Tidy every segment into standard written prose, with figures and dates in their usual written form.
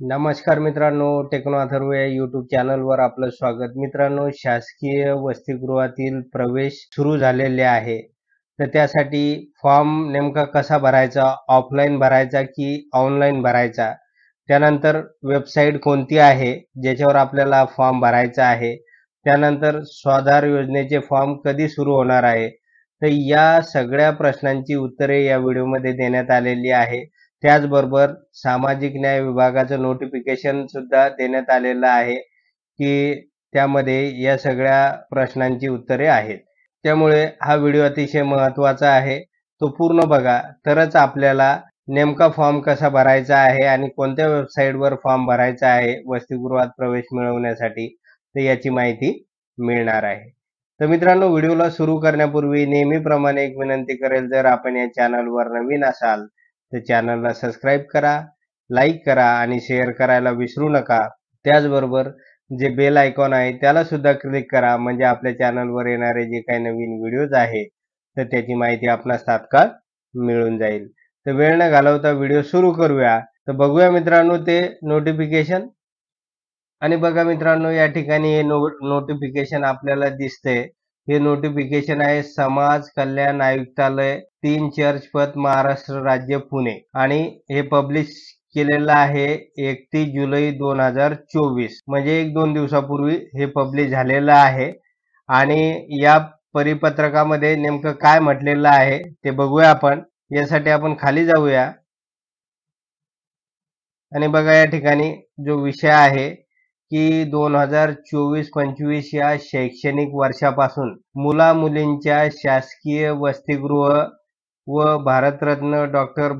नमस्कार मित्रांनो, टेक्नो अथर्व या यूट्यूब चॅनलवर आपलं स्वागत. मित्रांनो, शासकीय वसतिगृहातील प्रवेश सुरू झालेले आहे. तर त्यासाठी फॉर्म नेमका कसा भरायचा, ऑफलाईन भरायचा की ऑनलाईन भरायचा, त्यानंतर वेबसाईट कोणती आहे ज्याच्यावर आपल्याला फॉर्म भरायचा आहे, त्यानंतर स्वाधार योजनेचे फॉर्म कधी सुरू होणार आहे, तर या सगळ्या प्रश्नांची उत्तरे या व्हिडिओमध्ये देण्यात आलेली आहे. त्याचबरोबर सामाजिक न्याय विभागाचं नोटिफिकेशन सुद्धा देण्यात आलेलं आहे की त्यामध्ये या सगळ्या प्रश्नांची उत्तरे आहेत. त्यामुळे हा व्हिडिओ अतिशय महत्त्वाचा आहे. तो पूर्ण बघा, तरच आपल्याला नेमका फॉर्म कसा भरायचा आहे आणि कोणत्या वेबसाईटवर फॉर्म भरायचा आहे वसतिगृहात प्रवेश मिळवण्यासाठी, तर याची माहिती मिळणार आहे. तर मित्रांनो, व्हिडिओला सुरू करण्यापूर्वी नेहमीप्रमाणे एक विनंती करेल, जर आपण या चॅनलवर नवीन असाल तर चॅनलला सबस्क्राईब करा, लाईक करा आणि शेअर करायला विसरू नका. त्याचबरोबर जे बेल आयकॉन आहे त्याला सुद्धा क्लिक करा, म्हणजे आपल्या चॅनलवर येणारे जे काही नवीन व्हिडिओज आहे तर त्याची माहिती आपणास तात्काळ मिळून जाईल. तर वेळ न घालवता व्हिडिओ सुरू करूया. तर बघूया मित्रांनो ते नोटिफिकेशन. आणि बघा मित्रांनो, या ठिकाणी हे नोटिफिकेशन आपल्याला दिसते. हे नोटिफिकेशन आहे समाज कल्याण आयुक्तालय 3 चर्च पथ महाराष्ट्र राज्य पुणे आणि हे पब्लिश केलेलं आहे 31 जुलै 2024, म्हणजे 1-2 दिवसापूर्वी हे पब्लिश झालेलं आहे. आणि या परिपत्रकामध्ये नेमकं काय म्हटलेलं आहे ते बघूया आपण. यासाठी आपण खाली जाऊया आणि बघा या ठिकाणी जो विषय आहे की 2024-25 या शैक्षणिक वर्षापासून मुला मुलींच्या शासकीय वसतिगृह व भारतरत्न डॉक्टर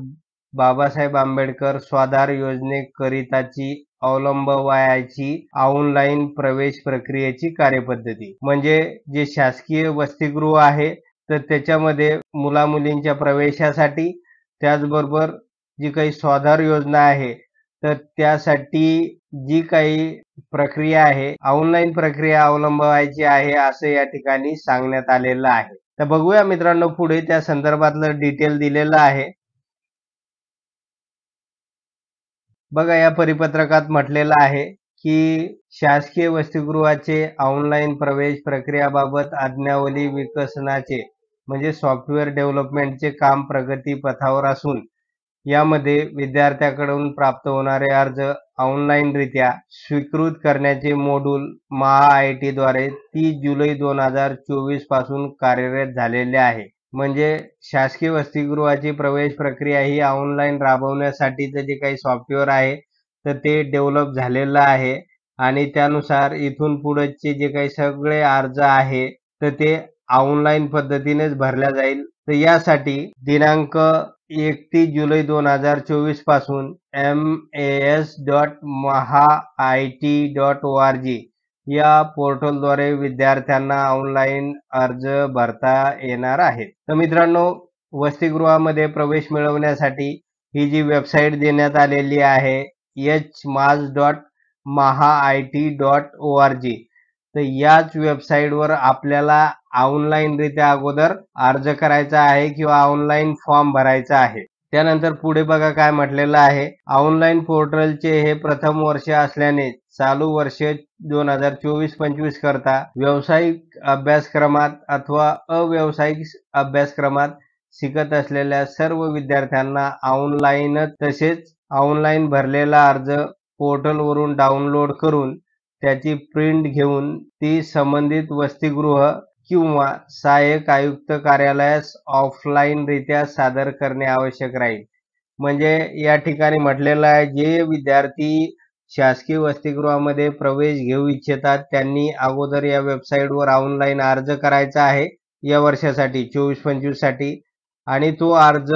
बाबासाहेब आंबेडकर स्वाधार योजनेकरिताची अवलंबवायची ऑनलाईन प्रवेश प्रक्रियेची कार्यपद्धती, म्हणजे जे शासकीय वसतिगृह आहे तर त्याच्यामध्ये मुला मुलींच्या प्रवेशासाठी, त्याचबरोबर जी काही स्वाधार योजना आहे तर त्यासाठी जी काही प्रक्रिया आहे, ऑनलाईन प्रक्रिया अवलंबवायची आहे असं या ठिकाणी सांगण्यात आलेलं आहे. तर बघूया मित्रांनो पुढे त्या संदर्भातलं डिटेल दिलेलं आहे. बघा या परिपत्रकात म्हटलेलं आहे की शासकीय वसतिगृहाचे ऑनलाईन प्रवेश प्रक्रियाबाबत आज्ञावली विकसनाचे, म्हणजे सॉफ्टवेअर डेव्हलपमेंटचे काम प्रगती पथावर असून यामध्ये विद्यार्थ्याकडून प्राप्त होणारे अर्ज ऑनलाईनरित्या स्वीकृत करण्याचे मॉड्यूल महाआयटी द्वारे 30 जुलै 2024 पासून कार्यरत झालेले आहे. म्हणजे शासकीय वसतिगृहाची प्रवेश प्रक्रिया ही ऑनलाईन राबवण्यासाठीचं जे काही सॉफ्टवेअर आहे तर ते डेव्हलप झालेलं आहे आणि त्यानुसार इथून पुढचे जे काही सगळे अर्ज आहे तर ते ऑनलाईन पद्धतीनेच भरल्या जाईल. तर यासाठी दिनांक 31 जुलै 2024 पासून mas.mahaIT.org या पोर्टलद्वारे विद्यार्थ्यांना ऑनलाईन अर्ज भरता येणार आहेत. तर मित्रांनो, वसतिगृहामध्ये प्रवेश मिळवण्यासाठी ही जी वेबसाईट देण्यात आलेली आहे mas.mahaIT.org, तर याच वेबसाईटवर आपल्याला ऑनलाईनरित्या अगोदर अर्ज करायचा आहे किंवा ऑनलाईन फॉर्म भरायचा आहे. त्यानंतर पुढे बघा काय म्हटलेलं आहे. ऑनलाईन पोर्टलचे हे प्रथम वर्ष असल्याने चालू वर्ष 2024-25 करता व्यावसायिक अभ्यासक्रमात अथवा अव्यावसायिक अभ्यासक्रमात शिकत असलेल्या सर्व विद्यार्थ्यांना ऑनलाईनच, तसेच ऑनलाईन भरलेला अर्ज पोर्टलवरून डाउनलोड करून त्याची प्रिंट घेऊन ती संबंधित वसतिगृह किंवा सहाय्यक आयुक्त कार्यालयास ऑफलाईनरित्या सादर करणे आवश्यक राहील. म्हणजे या ठिकाणी म्हटलेलं आहे, जे विद्यार्थी शासकीय वसतिगृहामध्ये प्रवेश घेऊ इच्छितात त्यांनी अगोदर या वेबसाईटवर ऑनलाईन अर्ज करायचा आहे या वर्षासाठी 24-25 साठी, आणि तो अर्ज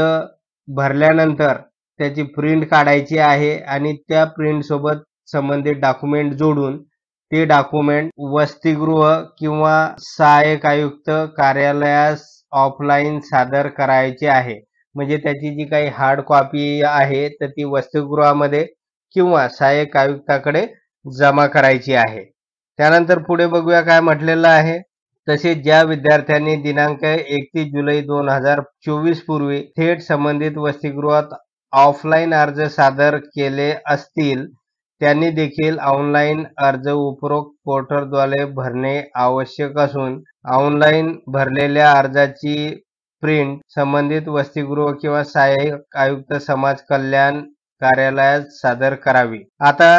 भरल्यानंतर त्याची प्रिंट काढायची आहे आणि त्या प्रिंट सोबत संबंधित डॉक्युमेंट जोडून ते डॉक्युमेंट वसतिगृह किंवा सहाय्यक आयुक्त कार्यालयास ऑफलाईन सादर करायचे आहे. म्हणजे त्याची जी काही हार्ड कॉपी आहे तर ती वसतिगृहामध्ये किंवा सहाय्यक आयुक्ताकडे जमा करायची आहे. त्यानंतर पुढे बघूया काय म्हटलेलं आहे. तसेच ज्या विद्यार्थ्यांनी दिनांक 31 जुलै 2024 पूर्वी थेट संबंधित वसतिगृहात ऑफलाईन अर्ज सादर केले असतील त्यांनी देखील ऑनलाईन अर्ज उपरोक्त पोर्टलद्वारे भरणे आवश्यक असून ऑनलाईन भरलेल्या अर्जाची प्रिंट संबंधित वसतिगृह किंवा सहाय्यक आयुक्त समाज कल्याण कार्यालयात सादर करावी। आता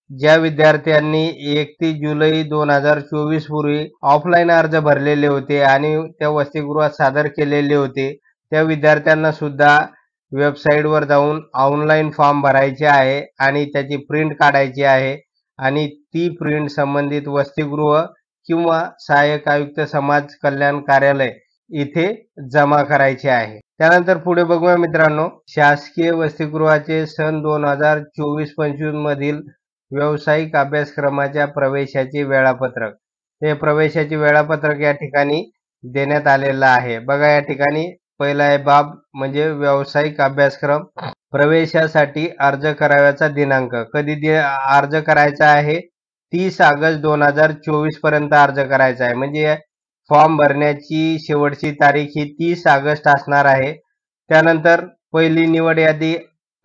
ज्या विद्यार्थ्यांनी 31 जुलै 2024 पूर्वी ऑफलाईन अर्ज भरलेले होते आणि त्या वसतिगृहात सादर केलेले होते, त्या विद्यार्थ्यांना सुद्धा वेबसाईटवर जाऊन ऑनलाईन फॉर्म भरायचे आहे आणि त्याची प्रिंट काढायची आहे आणि ती प्रिंट संबंधित वसतिगृह किंवा सहाय्यक आयुक्त समाज कल्याण कार्यालय इथे जमा करायचे आहे। त्यानंतर पुढे बघूया मित्रांनो, शासकीय वसतिगृहाचे सन 2024-25 मधील व्यावसायिक अभ्यासक्रमाच्या प्रवेशाचे वेळापत्रक। हे प्रवेशाचे वेळापत्रक या ठिकाणी देण्यात आलेलं आहे। बघा या ठिकाणी पहिला आहे बाब म्हणजे व्यावसायिक अभ्यासक्रम प्रवेशासाठी अर्ज करावयाचा दिनांक। कधी अर्ज करायचा आहे? 30 ऑगस्ट 2024 पर्यंत अर्ज करायचा आहे। म्हणजे फॉर्म भरण्याची शेवटची तारीख ही 30 ऑगस्ट असणार आहे। त्यानंतर पहिली निवड यादी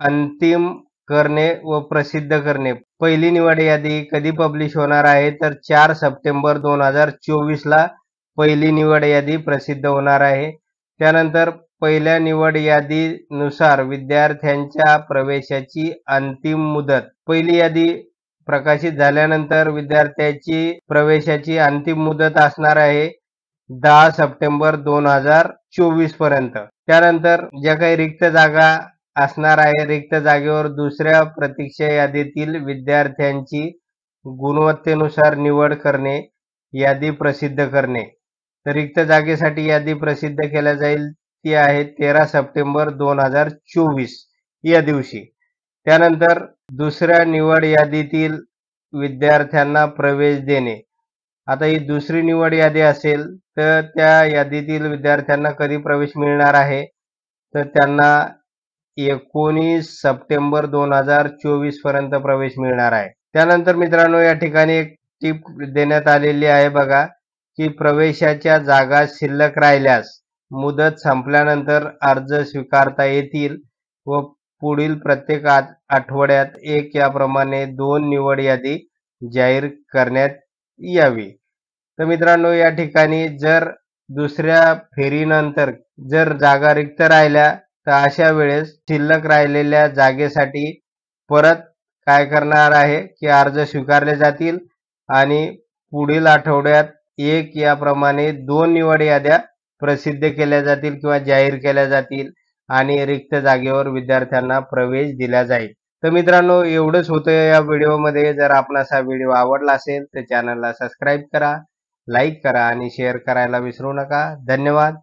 अंतिम करणे व प्रसिद्ध करणे। पहिली निवड यादी कधी पब्लिश होणार आहे? तर 4 सप्टेंबर 2024 ला पहिली निवड यादी प्रसिद्ध होणार आहे। त्यानंतर पहिल्या निवड यादीनुसार विद्यार्थ्यांच्या प्रवेशाची अंतिम मुदत। पहिली यादी प्रकाशित झाल्यानंतर विद्यार्थ्याची प्रवेशाची अंतिम मुदत असणार आहे 10 सप्टेंबर 2024 पर्यंत। त्यानंतर ज्या काही रिक्त जागा असणार आहे, रिक्त जागेवर दुसऱ्या प्रतीक्षा यादीतील विद्यार्थ्यांची गुणवत्तेनुसार निवड करणे, यादी प्रसिद्ध करणे। तर रिक्त जागेसाठी यादी प्रसिद्ध केल्या जाईल ती आहे 13 सप्टेंबर 2024 या दिवशी। त्यानंतर दुसऱ्या निवड यादीतील विद्यार्थ्यांना प्रवेश देणे। आता ही दुसरी निवड यादी असेल तर त्या यादीतील विद्यार्थ्यांना कधी प्रवेश मिळणार आहे? तर त्यांना 19 सप्टेंबर 2024 पर्यंत प्रवेश मिळणार आहे। त्यानंतर मित्रांनो या ठिकाणी एक टिप देण्यात आलेली आहे बघा, की प्रवेशाच्या जागा शिल्लक राहिल्यास मुदत संपल्यानंतर अर्ज स्वीकारता येतील व पुढील प्रत्येक आठवड्यात एक याप्रमाणे 2 निवड यादी जाहीर करण्यात यावी। तर मित्रांनो या ठिकाणी जर दुसऱ्या फेरीनंतर जर जागा रिक्त राहिल्या तर अशा वेळेस शिल्लक राहिलेल्या जागेसाठी परत काय करणार आहे की अर्ज स्वीकारले जातील आणि पुढील आठवड्यात एक याप्रमाणे 2 निवड याद्या प्रसिद्ध केल्या जातील किंवा जाहीर केल्या जातील आणि रिक्त जागेवर विद्यार्थ्यांना प्रवेश दिला जाईल। तर मित्रांनो एवढंच होतं या व्हिडिओमध्ये। जर आपणास हा व्हिडिओ आवडला असेल तर चॅनलला सबस्क्राईब करा, लाईक करा आणि शेअर करायला विसरू नका। धन्यवाद।